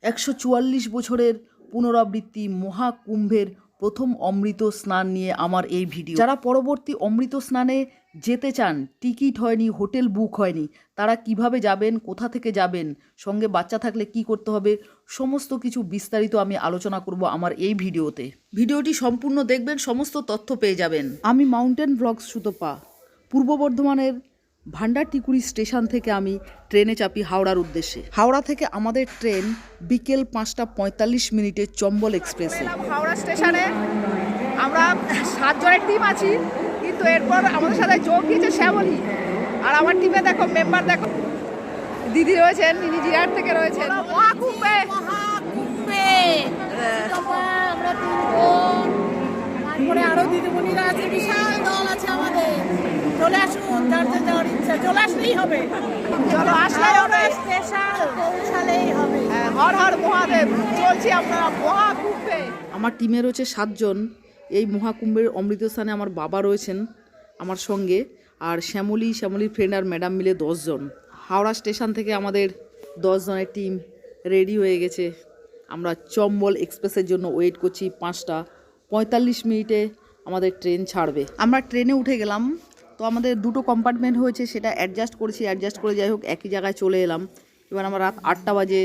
144 বছরের পুনরাবৃত্তি মহাকুম্ভের প্রথম অমৃত স্নান নিয়ে আমার এই ভিডিও। যারা পরবর্তী অমৃত স্নানে যেতে চান, টিকিট হয়নি, হোটেল বুক হয়নি, তারা কিভাবে যাবেন, কোথা থেকে যাবেন, সঙ্গে বাচ্চা থাকলে কি করতে হবে, সমস্ত কিছু বিস্তারিত আমি আলোচনা করব আমার এই ভিডিওতে। ভিডিওটি সম্পূর্ণ দেখবেন, সমস্ত তথ্য পেয়ে যাবেন। আমি মাউন্টেন ব্লগস সুতপা, পূর্ব বর্ধমানের ভান্ডারটিকুড়ি স্টেশন থেকে আমি ট্রেনে চাপি হাওড়ার উদ্দেশ্যে। হাওড়া থেকে আমাদের ট্রেন বিকেল 5টা 45 মিনিটে চম্বল এক্সপ্রেসে। হাওড়া স্টেশনে আমরা 7 জনের টিম আছি, কিন্তু এরপর আমাদের সাথে যোগ দিয়েছে শ্যামলী। আর আমার টিমে দেখো মেম্বার দেখো, দিদি রয়েছেন, ইনি জিরাট থেকে রয়েছেন। মহাকুম্ভে তারপরে আরো দিদিমণিরা আছে, বিশাল দল আছে আমাদের। চলে আসুন, যাওয়ার ইচ্ছা চলে আসলেই হবে। চলো আসলেই হবে, স্পেশাল পৌঁছালেই হবে। হর হর মহাদেব। চলছি আমরা মহাকুম্ভে। আমার টিমে রয়েছে 7 জন। এই মহাকুম্ভের অমৃত স্থানে আমার বাবা রয়েছেন আমার সঙ্গে, আর শ্যামলীর ফ্রেন্ড আর ম্যাডাম মিলে 10 জন। হাওড়া স্টেশন থেকে আমাদের 10 জনের টিম রেডি হয়ে গেছে। আমরা চম্বল এক্সপ্রেসের জন্য ওয়েট করছি। 5টা 45 মিনিটে আমাদের ট্রেন ছাড়বে। আমরা ট্রেনে উঠে গেলাম। তো আমাদের দুটো কম্পার্টমেন্ট হয়েছে, সেটা অ্যাডজাস্ট করে যাই হোক একই জায়গায় চলে এলাম। এবার আমরা রাত 8টা বাজে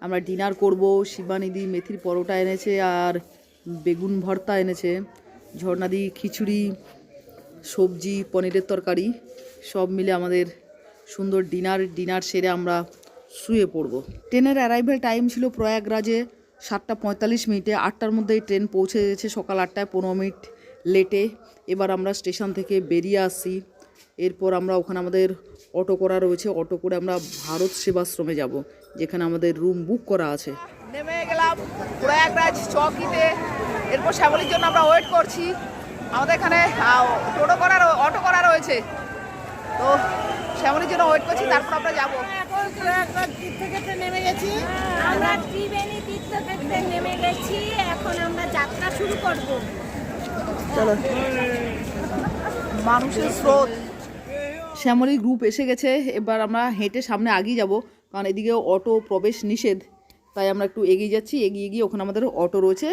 আমরা ডিনার করব। শিবানিদি মেথির পরোটা এনেছে আর বেগুন ভর্তা এনেছে, ঝর্ণাদি খিচুড়ি, সবজি, পনিরের তরকারি, সব মিলে আমাদের সুন্দর ডিনার সেরে আমরা শুয়ে পড়ব। ট্রেনের অ্যারাইভেল টাইম ছিল প্রয়াগরাজে 7টা 45 মিনিটে। 8টার মধ্যেই ট্রেন পৌঁছে গেছে, সকাল 8টায় 15 মিনিট লেটে। এবার আমরা স্টেশন থেকে বেরিয়ে আসছি। এরপর আমরা ওখানে আমাদের অটো করা রয়েছে, অটো করে আমরা ভারত সেবাশ্রমে যাব, যেখানে আমাদের রুম বুক করা আছে। নেমে গেলাম প্রয়াগরাজ চৌকিতে। এরপর শ্যামলীর জন্য আমরা ওয়েট করছি। আমাদের এখানে অটো করা রয়েছে, তো শ্যামলীর জন্য ওয়েট করছি, তারপর আমরা যাবো। এখন প্রয়াগরাজ তীর্থক্ষেত্রে নেমে গেছি। আমরা ত্রিবেণী তীর্থক্ষেত্রে নেমে গেছি। এখন আমরা যাত্রা শুরু করব। চলো, মানুষের স্রোত। শ্যামলী গ্রুপ এসে গেছে। এবার আমরা হেঁটে সামনে আগিয়ে যাব, কারণ এদিকে অটো প্রবেশ নিষেধ। তাই আমরা একটু এগিয়ে যাচ্ছি। এগিয়ে গিয়ে ওখানে আমাদের অটো রয়েছে,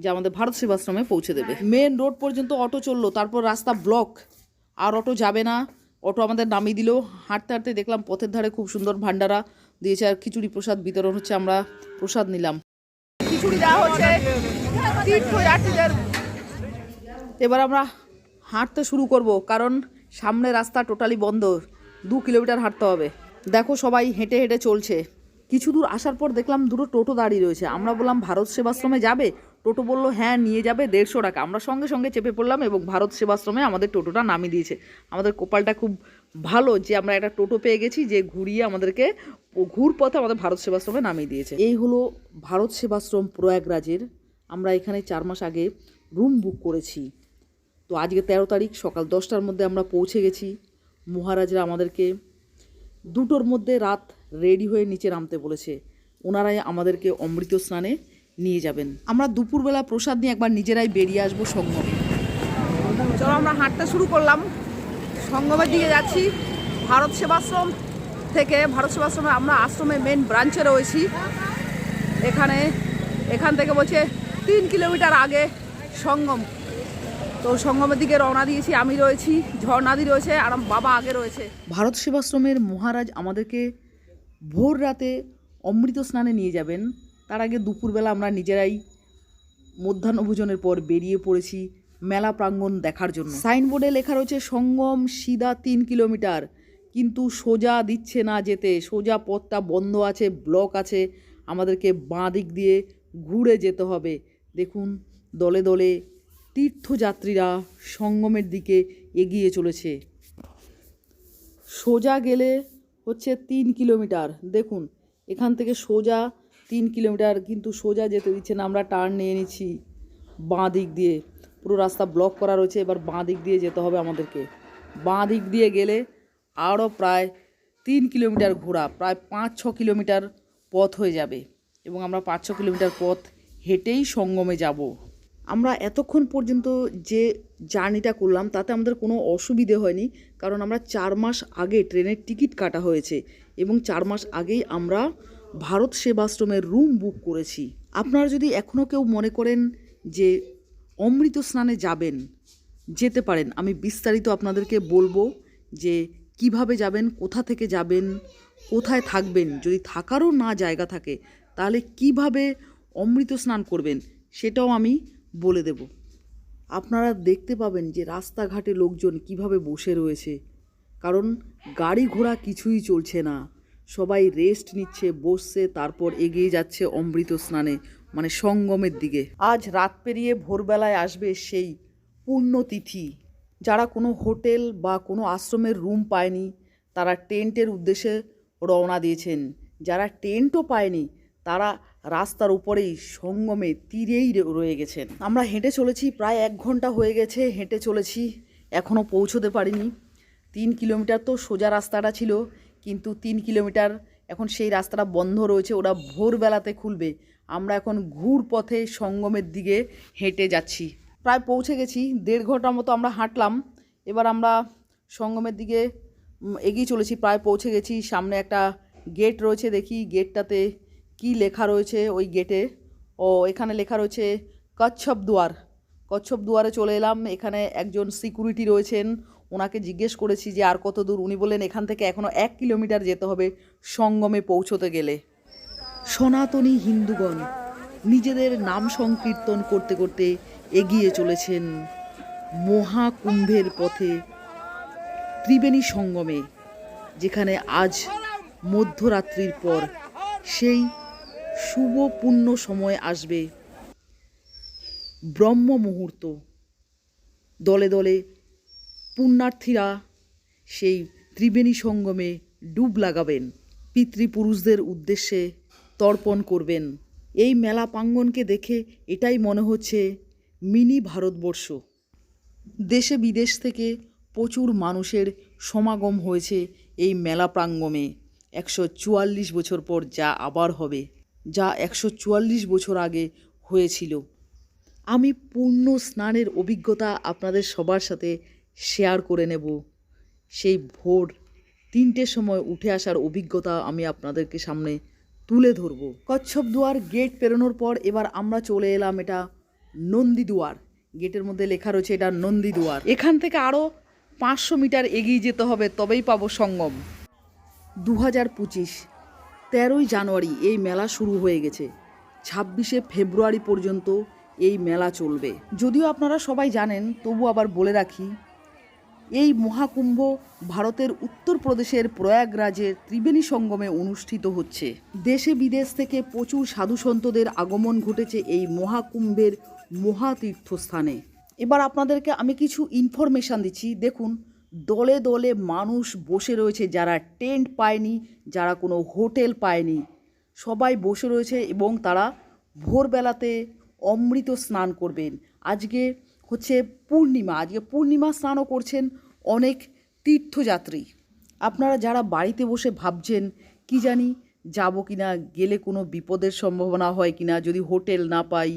যা আমাদের ভারত সেবাশ্রমে পৌঁছে দেবে। মেন রোড পর্যন্ত অটো চললো, তারপর রাস্তা ব্লক, আর অটো যাবে না। অটো আমাদের নামিয়ে দিল। হাঁটতে হাঁটতে দেখলাম পথের ধারে খুব সুন্দর ভান্ডারা দিয়েছে, আর খিচুড়ি প্রসাদ বিতরণ হচ্ছে। আমরা প্রসাদ নিলাম। খিচুড়ি দেওয়া হচ্ছে তীর্থযাত্রীদের। এবার আমরা হাঁটতে শুরু করব, কারণ সামনে রাস্তা টোটালি বন্ধ। 2 কিলোমিটার হাঁটতে হবে। দেখো সবাই হেঁটে হেঁটে চলছে। কিছু দূর আসার পর দেখলাম দুটো টোটো দাঁড়িয়ে রয়েছে। আমরা বললাম ভারত সেবাশ্রমে যাবে? টোটো বললো হ্যাঁ নিয়ে যাবে, 150 টাকা। আমরা সঙ্গে সঙ্গে চেপে পড়লাম এবং ভারত সেবাশ্রমে আমাদের টোটোটা নামিয়ে দিয়েছে। আমাদের কপালটা খুব ভালো যে আমরা একটা টোটো পেয়ে গেছি, যে ঘুরিয়ে আমাদেরকে ঘুরপথে আমাদের ভারত সেবাশ্রমে নামিয়ে দিয়েছে। এই হলো ভারত সেবাশ্রম প্রয়াগরাজের। আমরা এখানে 4 মাস আগে রুম বুক করেছি। তো আজকে 13 তারিখ সকাল 10টার মধ্যে আমরা পৌঁছে গেছি। মহারাজরা আমাদেরকে 2টোর মধ্যে রাত রেডি হয়ে নিচে নামতে বলেছে। ওনারাই আমাদেরকে অমৃত স্নানে নিয়ে যাবেন। আমরা দুপুরবেলা প্রসাদ নিয়ে একবার নিজেরাই বেরিয়ে আসবো সঙ্গমে। চলো আমরা হাঁটতে শুরু করলাম, সঙ্গমের দিকে যাচ্ছি। ভারত সেবাশ্রমে আমরা আশ্রমে মেন ব্রাঞ্চে রয়েছি। এখান থেকে বলছে 3 কিলোমিটার আগে সঙ্গম। তো সঙ্গমের দিকে রওনা দিয়েছি। আমি রয়েছি, ঝর্ণাদি রয়েছে, আর বাবা আগে রয়েছে। ভারত সেবাশ্রমের মহারাজ আমাদেরকে ভোর রাতে অমৃত স্নানে নিয়ে যাবেন। তার আগে দুপুরবেলা আমরা নিজেরাই মধ্যাহ্নভোজনের পর বেরিয়ে পড়েছি মেলা প্রাঙ্গণ দেখার জন্য। সাইনবোর্ডে লেখা রয়েছে সঙ্গম সিধা 3 কিলোমিটার, কিন্তু সোজা দিচ্ছে না যেতে। সোজা পথটা বন্ধ আছে, ব্লক আছে। আমাদেরকে বাঁ দিক দিয়ে ঘুরে যেতে হবে। দেখুন দলে দলে তীর্থযাত্রীরা সঙ্গমের দিকে এগিয়ে চলেছে। সোজা গেলে হচ্ছে 3 কিলোমিটার। দেখুন এখান থেকে সোজা 3 কিলোমিটার, কিন্তু সোজা যেতে দিচ্ছে না। আমরা টার্ন নিয়ে নিচ্ছি বাঁ দিক দিয়ে। পুরো রাস্তা ব্লক করা রয়েছে। এবার বাঁ দিক দিয়ে যেতে হবে আমাদেরকে। বাঁ দিক দিয়ে গেলে আরও প্রায় 3 কিলোমিটার ঘোরা, প্রায় 5-6 কিলোমিটার পথ হয়ে যাবে, এবং আমরা 5-6 কিলোমিটার পথ হেঁটেই সঙ্গমে যাব। আমরা এতক্ষণ পর্যন্ত যে জার্নিটা করলাম তাতে আমাদের কোনো অসুবিধে হয়নি, কারণ আমরা 4 মাস আগে ট্রেনের টিকিট কাটা হয়েছে এবং 4 মাস আগেই আমরা ভারত সেবাশ্রমের রুম বুক করেছি। আপনারা যদি এখনও কেউ মনে করেন যে অমৃত স্নানে যাবেন, যেতে পারেন। আমি বিস্তারিত আপনাদেরকে বলবো যে কিভাবে যাবেন, কোথা থেকে যাবেন, কোথায় থাকবেন, যদি থাকারও না জায়গা থাকে তাহলে কিভাবে অমৃত স্নান করবেন সেটাও আমি বলে দেব। আপনারা দেখতে পাবেন যে রাস্তাঘাটে লোকজন কিভাবে বসে রয়েছে, কারণ গাড়ি ঘোড়া কিছুই চলছে না, সবাই রেস্ট নিচ্ছে, বসছে, তারপর এগিয়ে যাচ্ছে অমৃত স্নানে, মানে সঙ্গমের দিকে। আজ রাত পেরিয়ে ভোরবেলায় আসবে সেই পুণ্যতিথি। যারা কোনো হোটেল বা কোনো আশ্রমের রুম পায়নি তারা টেন্টের উদ্দেশ্যে রওনা দিয়েছেন। যারা টেন্টও পায়নি তারা রাস্তার উপরেই সঙ্গমে তীরেই রয়ে গেছেন। আমরা হেঁটে চলেছি, প্রায় 1 ঘন্টা হয়ে গেছে হেঁটে চলেছি, এখনও পৌঁছতে পারিনি। 3 কিলোমিটার তো সোজা রাস্তাটা ছিল, কিন্তু 3 কিলোমিটার এখন সেই রাস্তাটা বন্ধ রয়েছে, ওরা ভোরবেলাতে খুলবে। আমরা এখন ঘুর পথে সঙ্গমের দিকে হেঁটে যাচ্ছি। প্রায় পৌঁছে গেছি, 1.5 ঘন্টার মতো আমরা হাঁটলাম। এবার আমরা সঙ্গমের দিকে এগিয়ে চলেছি, প্রায় পৌঁছে গেছি। সামনে একটা গেট রয়েছে, দেখি গেটটাতে কি লেখা রয়েছে। ওই গেটে এখানে লেখা রয়েছে কচ্ছপ দুয়ার। কচ্ছপ দুয়ারে চলে এলাম। এখানে একজন সিকিউরিটি রয়েছেন, ওনাকে জিজ্ঞেস করেছি যে আর কত দূর। উনি বললেন এখান থেকে এখনও 1 কিলোমিটার যেতে হবে সঙ্গমে পৌঁছতে গেলে। সনাতনী হিন্দুগণ নিজেদের নাম সংকীর্তন করতে করতে এগিয়ে চলেছেন মহাকুম্ভের পথে ত্রিবেণী সঙ্গমে, যেখানে আজ মধ্যরাত্রির পর সেই শুভ পূর্ণ সময় আসবে, ব্রহ্ম মুহূর্ত। দলে দলে পুণ্যার্থীরা সেই ত্রিবেণী সঙ্গমে ডুব লাগাবেন, পিতৃপুরুষদের উদ্দেশ্যে তর্পণ করবেন। এই মেলা প্রাঙ্গণকে দেখে এটাই মনে হচ্ছে মিনি ভারতবর্ষ। দেশে বিদেশ থেকে প্রচুর মানুষের সমাগম হয়েছে এই মেলা প্রাঙ্গণে। 144 বছর পর যা আবার হবে, যা 144 বছর আগে হয়েছিল। আমি পূর্ণ স্নানের অভিজ্ঞতা আপনাদের সবার সাথে শেয়ার করে নেব। সেই ভোর 3টের সময় উঠে আসার অভিজ্ঞতা আমি আপনাদেরকে সামনে তুলে ধরব। কচ্ছপ দুয়ার গেট পেরোনোর পর এবার আমরা চলে এলাম এটা নন্দী দুয়ার। গেটের মধ্যে লেখা রয়েছে এটা নন্দী দুয়ার। এখান থেকে আরও 500 মিটার এগিয়ে যেতে হবে, তবেই পাবো সঙ্গম। 2025 13ই জানুয়ারি এই মেলা শুরু হয়ে গেছে, 26শে ফেব্রুয়ারি পর্যন্ত এই মেলা চলবে। যদিও আপনারা সবাই জানেন, তবু আবার বলে রাখি, এই মহাকুম্ভ ভারতের উত্তরপ্রদেশের প্রয়াগরাজের ত্রিবেণী সঙ্গমে অনুষ্ঠিত হচ্ছে। দেশে বিদেশ থেকে প্রচুর সাধুসন্তদের আগমন ঘটেছে এই মহাকুম্ভের মহাতীর্থস্থানে। এবার আপনাদেরকে আমি কিছু ইনফরমেশান দিচ্ছি। দেখুন, দলে দলে মানুষ বসে রয়েছে, যারা টেন্ট পায়নি, যারা কোনো হোটেল পায়নি, সবাই বসে রয়েছে এবং তারা ভোরবেলাতে অমৃত স্নান করবেন। আজকে হচ্ছে পূর্ণিমা, আজকে পূর্ণিমা স্নানও করছেন অনেক তীর্থযাত্রী। আপনারা যারা বাড়িতে বসে ভাবছেন কি জানি যাব কি না, গেলে কোনো বিপদের সম্ভাবনা হয় কি না, যদি হোটেল না পাই,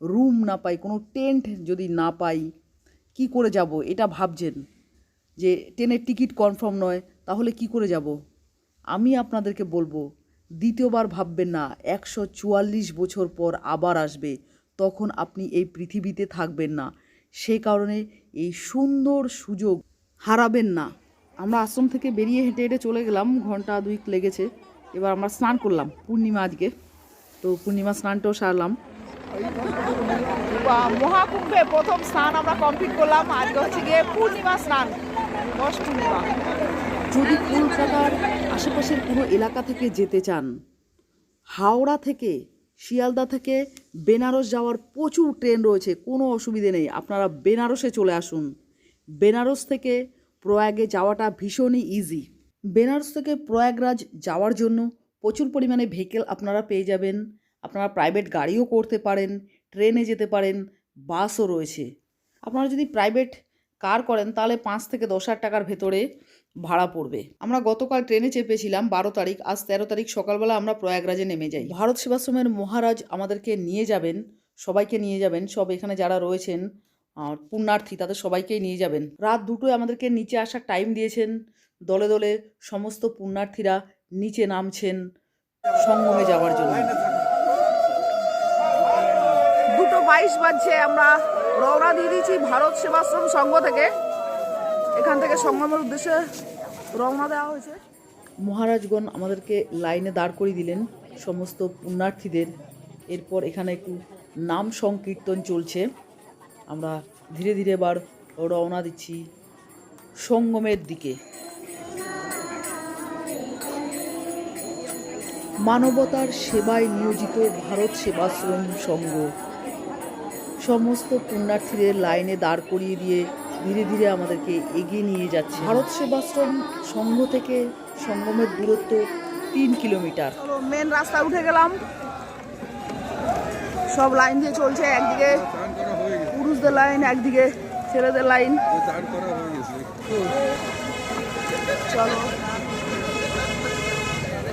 রুম না পাই, কোনো টেন্ট যদি না পাই, কি করে যাব, এটা ভাবছেন যে ট্রেনের টিকিট কনফার্ম নয়, তাহলে কি করে যাব। আমি আপনাদেরকে বলবো, দ্বিতীয়বার ভাববেন না। 144 বছর পর আবার আসবে, তখন আপনি এই পৃথিবীতে থাকবেন না। সে কারণে এই সুন্দর সুযোগ হারাবেন না। আমরা আশ্রম থেকে বেরিয়ে হেঁটে হেঁটে চলে গেলাম, 1 ঘন্টা 2 লেগেছে। এবার আমরা স্নান করলাম, পূর্ণিমা আজকে, তো পূর্ণিমা স্নানটাও সারলাম। মহাকুম্ভে প্রথম স্নান আমরা কমপ্লিট করলাম। আজকে হচ্ছে গিয়ে পূর্ণিমা স্নান, পূর্ণিমা। যদি কলকাতার আশেপাশের কোনো এলাকা থেকে যেতে চান, হাওড়া থেকে, শিয়ালদা থেকে বেনারস যাওয়ার প্রচুর ট্রেন রয়েছে, কোনো অসুবিধে নেই। আপনারা বেনারসে চলে আসুন। বেনারস থেকে প্রয়াগে যাওয়াটা ভীষণই ইজি। বেনারস থেকে প্রয়াগরাজ যাওয়ার জন্য প্রচুর পরিমাণে ভেহিকেল আপনারা পেয়ে যাবেন। আপনারা প্রাইভেট গাড়িও করতে পারেন, ট্রেনে যেতে পারেন, বাসও রয়েছে। আপনারা যদি প্রাইভেট কার করেন তাহলে 5 থেকে 10,000 টাকার ভেতরে ভাড়া পড়বে। আমরা গতকাল ট্রেনে চেপেছিলাম 12 তারিখ, আজ 13 তারিখ সকালবেলা আমরা প্রয়াগরাজে নেমে যাই। ভারত সেবাশ্রমের মহারাজ আমাদেরকে নিয়ে যাবেন, সবাইকে নিয়ে যাবেন, সব এখানে যারা রয়েছেন পুণ্যার্থী তাদের সবাইকেই নিয়ে যাবেন। রাত 2টোয় আমাদেরকে নিচে আসার টাইম দিয়েছেন। দলে দলে সমস্ত পুণ্যার্থীরা নিচে নামছেন, সঙ্গমে যাওয়ার জন্য। 2:22 বাজছে, আমরা রওনা দিয়ে দিয়েছি ভারত সেবাশ্রম সংঘ থেকে। এখান থেকে সঙ্গমের উদ্দেশ্যে রওনা দেওয়া হয়েছে। মহারাজগণ আমাদেরকে লাইনে দাঁড় করিয়ে দিলেন সমস্ত পুণ্যার্থীদের। এরপর এখানে একটু নাম সংকীর্তন চলছে। আমরা ধীরে ধীরে এবার রওনা দিচ্ছি সঙ্গমের দিকে। মানবতার সেবায় নিয়োজিত ভারত সেবাশ্রম সংঘ সমস্ত পুণ্যার্থীদের লাইনে দাঁড় করিয়ে দিয়ে ধীরে ধীরে আমাদেরকে এগিয়ে নিয়ে যাচ্ছে। ভারত সেবাশ্রম সংঘ থেকে সঙ্গমের দূরত্ব 3 কিলোমিটার। মেন রাস্তা উঠে গেলাম, সব লাইন দিয়ে চলছে। একদিকে পুরুষদের লাইন, একদিকে ছেলেদের লাইন। চলো,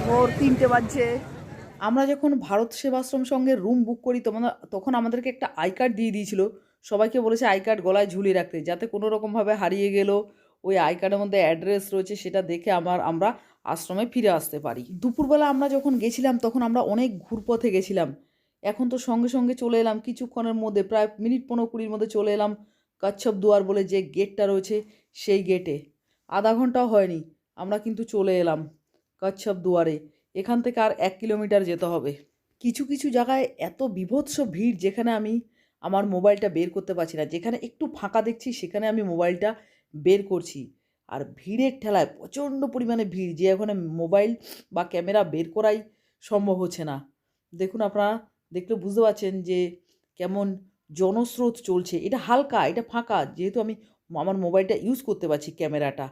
ভোর 3টে বাজছে। আমরা যখন ভারত সেবাশ্রম সংঘের রুম বুক করি তখন আমাদেরকে একটা আই কার্ড দিয়ে দিয়েছিল। সবাইকে বলেছে আই কার্ড গলায় ঝুলিয়ে রাখতে, যাতে কোনো রকমভাবে হারিয়ে গেল ওই আই কার্ডের মধ্যে অ্যাড্রেস রয়েছে, সেটা দেখে আমরা আশ্রমে ফিরে আসতে পারি। দুপুরবেলা আমরা যখন গেছিলাম তখন আমরা অনেক ঘুরপথে গেছিলাম। এখন তো সঙ্গে সঙ্গে চলে এলাম কিছুক্ষণের মধ্যে, প্রায় মিনিট 15-20 মধ্যে চলে এলাম কচ্ছপ দুয়ার বলে যে গেটটা রয়েছে সেই গেটে। আধা ঘন্টাও হয়নি, আমরা কিন্তু চলে এলাম কচ্ছপ দুয়ারে। এখান থেকে আর 1 কিলোমিটার যেতে হবে। কিছু কিছু জায়গায় এত বীভৎস ভিড় যেখানে আমি আমার মোবাইলটা বের করতে পারছি না। যেখানে একটু ফাঁকা দেখছি সেখানে আমি মোবাইলটা বের করছি। আর ভিড়ের ঠেলায় প্রচণ্ড পরিমাণে ভিড়, যে এখানে মোবাইল বা ক্যামেরা বের করাই সম্ভব হচ্ছে না। দেখুন, আপনারা দেখলে বুঝতে পারছেন যে কেমন জনস্রোত চলছে। এটা হালকা, এটা ফাঁকা, যেহেতু আমি আমার মোবাইলটা ইউজ করতে পারছি ক্যামেরাটা।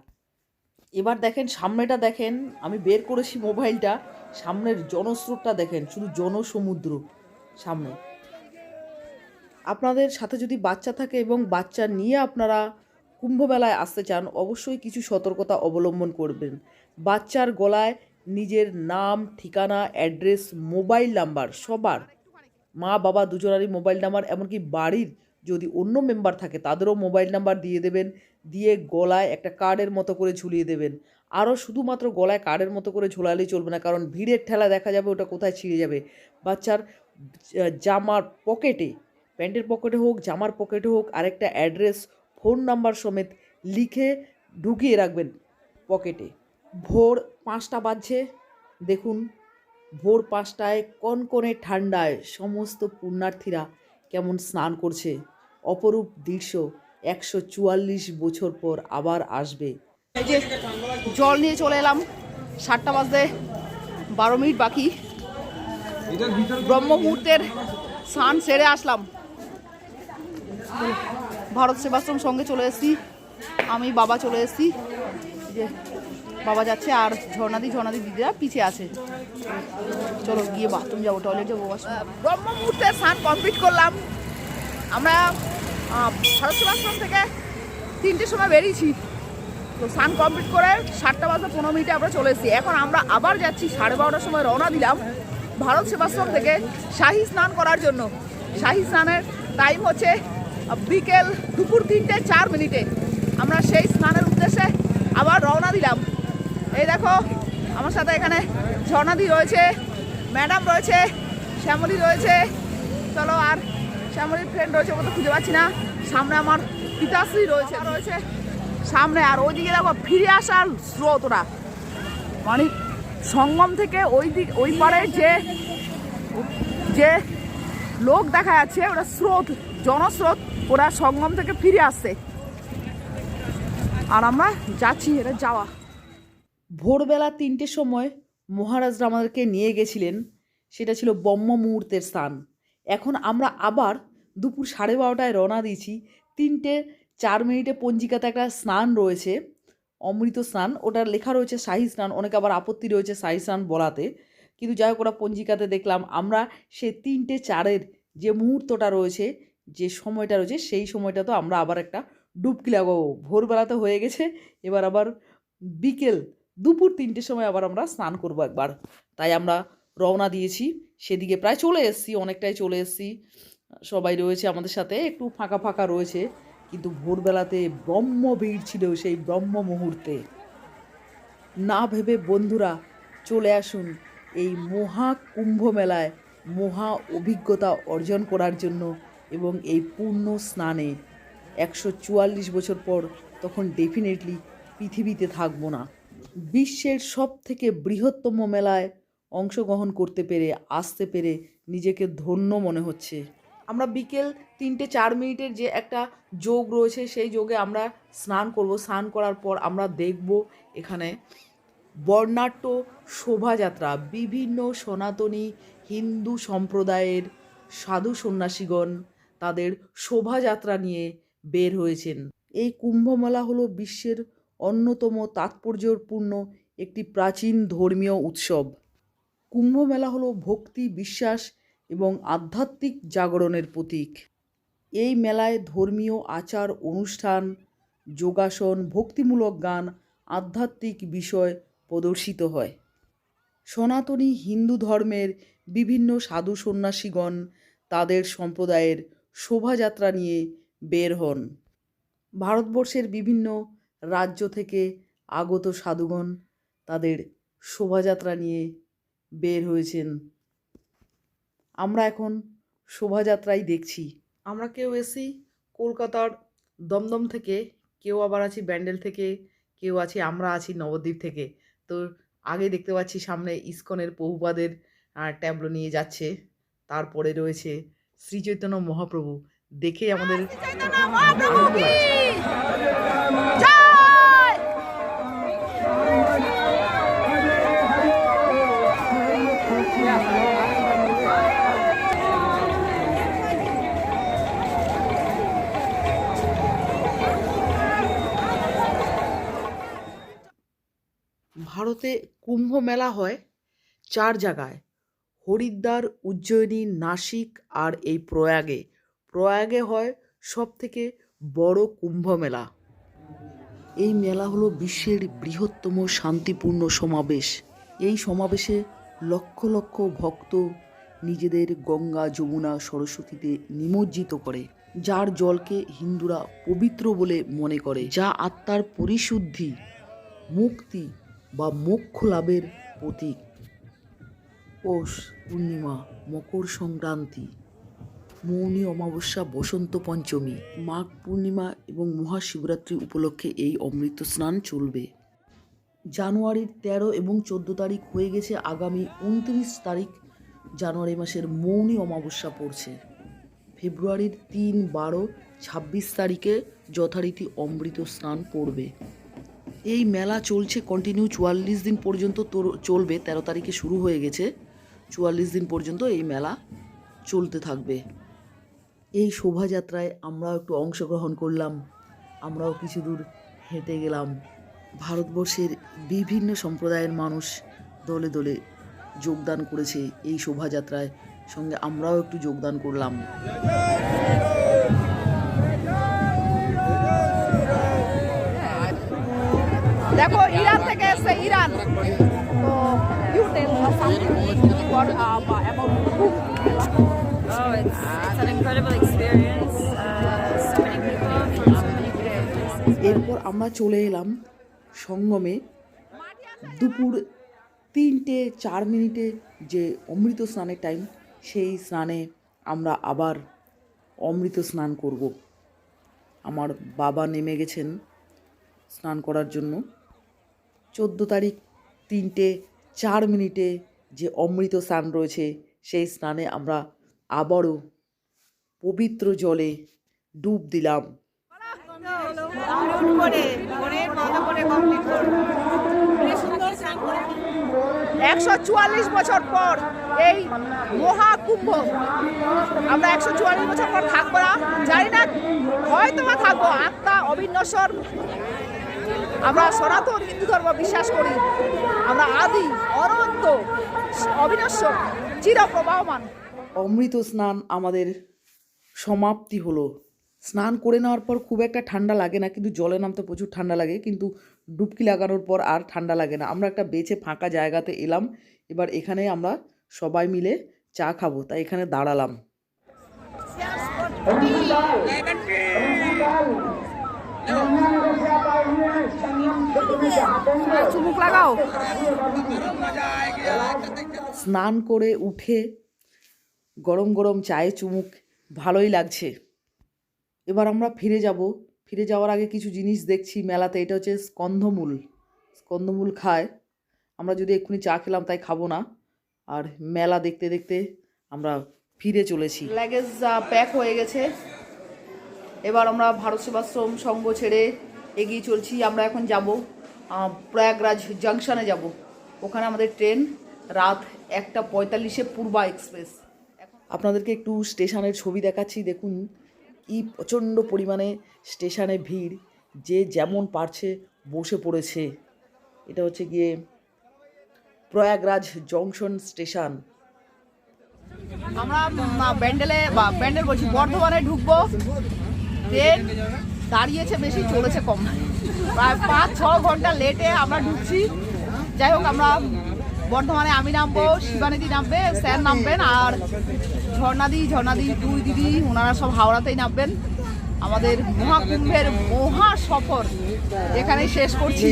এবার দেখেন সামনেটা দেখেন, আমি বের করেছি মোবাইলটা, সামনের জনস্রোতটা দেখেন, শুধু জনসমুদ্র সামনে। আপনাদের সাথে যদি বাচ্চা থাকে এবং বাচ্চা নিয়ে আপনারা কুম্ভমেলায় আসতে চান, অবশ্যই কিছু সতর্কতা অবলম্বন করবেন। বাচ্চার গলায় নিজের নাম, ঠিকানা, অ্যাড্রেস, মোবাইল নাম্বার, সবার মা বাবা দুজনারই মোবাইল নাম্বার, এমনকি বাড়ির যদি অন্য মেম্বার থাকে তাদেরও মোবাইল নাম্বার দিয়ে দেবেন। দিয়ে গলায় একটা কার্ডের মতো করে ঝুলিয়ে দেবেন। আরও শুধুমাত্র গলায় কার্ডের মতো করে ঝোলালেই চলবে না, কারণ ভিড়ের ঠেলা দেখা যাবে ওটা কোথায় ছিঁড়ে যাবে। বাচ্চার জামার পকেটে, প্যান্টের পকেটে হোক, জামার পকেটে হোক, আরেকটা অ্যাড্রেস, ফোন নাম্বার সমেত লিখে ঢুকিয়ে রাখবেন পকেটে। ভোর 5টা বাজছে, দেখুন ভোর 5টায় কনকনে ঠান্ডায় সমস্ত পুণ্যার্থীরা কেমন স্নান করছে। অপরূপ দৃশ্য 144 বছর পর আবার আসবে। এই যে জল নিয়ে চলে এলাম, 7টা বাজতে 12 মিনিট বাকি। ব্রহ্ম মুহূর্তের স্নান সেরে আসলাম। ভারত সেবাশ্রম সঙ্গে চলে এসেছি, আমি বাবা চলে এসেছি। যে বাবা যাচ্ছে আর ঝর্ণাদি দিদিরা পিছিয়ে আছে। চলো গিয়ে বাথরুম যাবো, টয়লেট যাবো। ব্রহ্ম মুহূর্তে স্নান কমপ্লিট করলাম। আমরা ভারত সেবাশ্রম থেকে 3টের সময় বেরিয়েছি, তো স্নান কমপ্লিট করে 7টা বাজে 15 মিনিটে আমরা চলে এসেছি। এখন আমরা আবার যাচ্ছি, 12:30টার সময় রওনা দিলাম ভারত সেবাশ্রম থেকে শাহী স্নান করার জন্য। শাহী স্নানের টাইম হচ্ছে বিকেল দুপুর 3:04 আমরা সেই স্নানের উদ্দেশ্যে আবার রওনা দিলাম। এই দেখো আমার সাথে এখানে ঝর্ণাদি রয়েছে, ম্যাডাম রয়েছে, শ্যামলী রয়েছে। চলো, আর শ্যামলীর ফ্রেন্ড রয়েছে, ওটা খুঁজে পাচ্ছি না। সামনে আমার পিতাশ্রী রয়েছে সামনে। আর ওইদিকে দেখো ফিরে আসার স্রোত, ওরা মানে সঙ্গম থেকে ওই পারে যে লোক দেখা যাচ্ছে, ওরা স্রোত, জনস্রোত, ওরা সঙ্গম থেকে ফিরে আসছে। আর আমরা যাচ্ছি, এটা যাওয়া। ভোরবেলা 3টের সময় মহারাজরা আমাদেরকে নিয়ে গেছিলেন, সেটা ছিল ব্রহ্ম মুহূর্তের স্থান। এখন আমরা আবার দুপুর 12:30টায় রওনা দিয়েছি। 3:04 পঞ্জিকাতে একটা স্নান রয়েছে, অমৃত স্নান, ওটা লেখা রয়েছে শাহী স্নান। অনেকে আবার আপত্তি রয়েছে শাহী স্নান বলাতে, কিন্তু যাই হোক ওরা পঞ্জিকাতে দেখলাম। আমরা সে 3:04 যে মুহূর্তটা রয়েছে, যে সময়টা রয়েছে, সেই সময়টা তো আমরা আবার একটা ডুবকি লাগাবো। ভোরবেলাতে হয়ে গেছে, এবার আবার দুপুর 3টের সময় আবার আমরা স্নান করবো একবার। তাই আমরা রওনা দিয়েছি সেদিকে, প্রায় চলে এসেছি, অনেকটাই চলে এসেছি। সবাই রয়েছে আমাদের সাথে, একটু ফাঁকা ফাঁকা রয়েছে, কিন্তু ভোরবেলাতে ব্রহ্ম ভিড় ছিল সেই ব্রহ্ম মুহূর্তে। না ভেবে বন্ধুরা চলে আসুন এই মহা কুম্ভ মেলায় মহা অভিজ্ঞতা অর্জন করার জন্য এবং এই পূর্ণ স্নানে 144 বছর পর তখন ডেফিনেটলি পৃথিবীতে থাকবো না। বিশ্বের সব থেকে বৃহত্তম মেলায় অংশগ্রহণ করতে পেরে আসতে পেরে নিজেকে ধন্য মনে হচ্ছে। আমরা বিকেল 3:04 যে একটা যোগ রয়েছে সেই যোগে আমরা স্নান করব। স্নান করার পর আমরা দেখব এখানে বর্ণাঢ্য শোভাযাত্রা, বিভিন্ন সনাতনী হিন্দু সম্প্রদায়ের সাধু সন্ন্যাসীগণ তাদের শোভাযাত্রা নিয়ে বের হয়েছেন। এই কুম্ভমেলা হলো বিশ্বের অন্যতম তাৎপর্যপূর্ণ একটি প্রাচীন ধর্মীয় উৎসব। কুম্ভমেলা হলো ভক্তি, বিশ্বাস এবং আধ্যাত্মিক জাগরণের প্রতীক। এই মেলায় ধর্মীয় আচার অনুষ্ঠান, যোগাসন, ভক্তিমূলক গান, আধ্যাত্মিক বিষয় প্রদর্শিত হয়। সনাতনী হিন্দু ধর্মের বিভিন্ন সাধু সন্ন্যাসীগণ তাদের সম্প্রদায়ের শোভাযাত্রা নিয়ে বের হন। ভারতবর্ষের বিভিন্ন রাজ্য থেকে আগত সাধুগণ তাদের শোভাযাত্রা নিয়ে বের হয়েছেন। আমরা এখন শোভাযাত্রাই দেখছি। আমরা কেউ এসি কলকাতার দমদম থেকে, কেউ আবার আছি ব্যান্ডেল থেকে, কেউ আছি, আমরা আছি নবদ্বীপ থেকে। তো আগে দেখতে পাচ্ছি সামনে ইসকনের প্রভুপাদের ট্যাবলো নিয়ে যাচ্ছে, তারপরে রয়েছে শ্রী চৈতন্য মহাপ্রভু। দেখেই আমাদের আনন্দ লাগছে। ভারতে কুম্ভ মেলা হয় 4 জায়গায়: হরিদ্বার, উজ্জয়িনী, নাসিক আর এই প্রয়াগে। প্রয়াগে হয় সব থেকে বড় কুম্ভ মেলা। এই মেলা হলো বিশ্বের বৃহত্তম শান্তিপূর্ণ সমাবেশ। এই সমাবেশে লক্ষ লক্ষ ভক্ত নিজেদের গঙ্গা, যমুনা, সরস্বতীতে নিমজ্জিত করে, যার জলকে হিন্দুরা পবিত্র বলে মনে করে, যা আত্মার পরিশুদ্ধি, মুক্তি বা মোক্ষ লাভের প্রতীক। পৌষ পূর্ণিমা, মকর সংক্রান্তি, মৌনী অমাবস্যা, বসন্ত পঞ্চমী, মাঘ পূর্ণিমা এবং মহাশিবরাত্রি উপলক্ষে এই অমৃত স্নান চলবে। জানুয়ারির 13 এবং 14 তারিখ হয়ে গেছে, আগামী 29 তারিখ জানুয়ারি মাসের মৌনী অমাবস্যা পড়ছে। ফেব্রুয়ারির 3, 12, 26 তারিখে যথারীতি অমৃত স্নান পড়বে। এই মেলা চলছে কন্টিনিউ 44 দিন পর্যন্ত চলবে। 13 তারিখে শুরু হয়ে গেছে, 44 দিন পর্যন্ত এই মেলা চলতে থাকবে। এই শোভাযাত্রায় আমরাও একটু অংশগ্রহণ করলাম, আমরাও কিছু দূর হেঁটে গেলাম। ভারতবর্ষের বিভিন্ন সম্প্রদায়ের মানুষ দলে দলে যোগদান করেছে এই শোভাযাত্রায়, সঙ্গে আমরাও একটু যোগদান করলাম। দেখো ইরান থেকে এসছে, ইরান। তো you tell something for about Kumbh Mela. Oh, it's an incredible experience. So many people from so many places. এরপর আমরা চলে এলাম সঙ্গমে। দুপুর 3:04 যে অমৃত স্নানের টাইম, সেই স্নানে আমরা আবার অমৃত স্নান করব। আমার বাবা নেমে গেছেন স্নান করার জন্য। 14 তারিখ 3:04 যে অমৃত স্নান রয়েছে, সেই স্নানে আমরা আবারও পবিত্র জলে ডুব দিলাম। 144 বছর পর এই মহাকুম্ভ, আমরা 144 বছর পর থাকবো না, জানি না, হয়তো বা থাকবো। আত্মা অবিনশ্বর। আমরা সনাতন হিন্দু ধর্ম বিশ্বাস করি, আমরা আদি, অনন্ত, অবিনশ্বর, চিরপ্রবাহমান। অমৃত স্নান আমাদের সমাপ্তি হলো। স্নান করে নেওয়ার পর খুব একটা ঠান্ডা লাগে না, কিন্তু জলে নামতে প্রচুর ঠান্ডা লাগে, কিন্তু ডুবকি লাগানোর পর আর ঠান্ডা লাগে না। আমরা একটা বেছে ফাঁকা জায়গাতে এলাম, এবার এখানে আমরা সবাই মিলে চা খাবো, তাই এখানে দাঁড়ালাম। চুমুক লাগাও। স্নান করে উঠে গরম গরম চায়ে চুমুক ভালোই লাগছে। এবার আমরা ফিরে যাব। ফিরে যাওয়ার আগে কিছু জিনিস দেখছি মেলাতে। এটা হচ্ছে স্কন্ধমূল। স্কন্ধমূল খায়। আমরা যদি এক্ষুনি চা খেলাম তাই খাবো না। আর মেলা দেখতে দেখতে আমরা ফিরে চলেছি। লাগেজ প্যাক হয়ে গেছে। এবার আমরা ভারত সেবাশ্রম সংঘ ছেড়ে এগিয়ে চলছি। আমরা এখন যাব প্রয়াগরাজ জাংশনে যাব। ওখানে আমাদের ট্রেন রাত 1:45-এ পূর্বা এক্সপ্রেস। আপনাদেরকে একটু স্টেশনের ছবি দেখাচ্ছি। দেখুন কি প্রচণ্ড পরিমাণে স্টেশনে ভিড়, যে যেমন পারছে বসে পড়েছে। এটা হচ্ছে গিয়ে প্রয়াগরাজ জংশন স্টেশন। আমরা ব্যান্ডেল বলছি বর্ধমানে ঢুকবো। ট্রেন দাঁড়িয়েছে বেশি, চলেছে কম। প্রায় 5-6 ঘন্টা লেটে আমরা ঢুকছি। যাই হোক, আমরা বর্ধমানে আমি নামবো, শিবানীদি নামবে, স্যার নামবেন, আর ঝর্ণাদি 2 দিদি, ওনারা সব হাওড়াতেই নামবেন। আমাদের মহাকুম্ভের মহা সফর এখানেই শেষ করছি।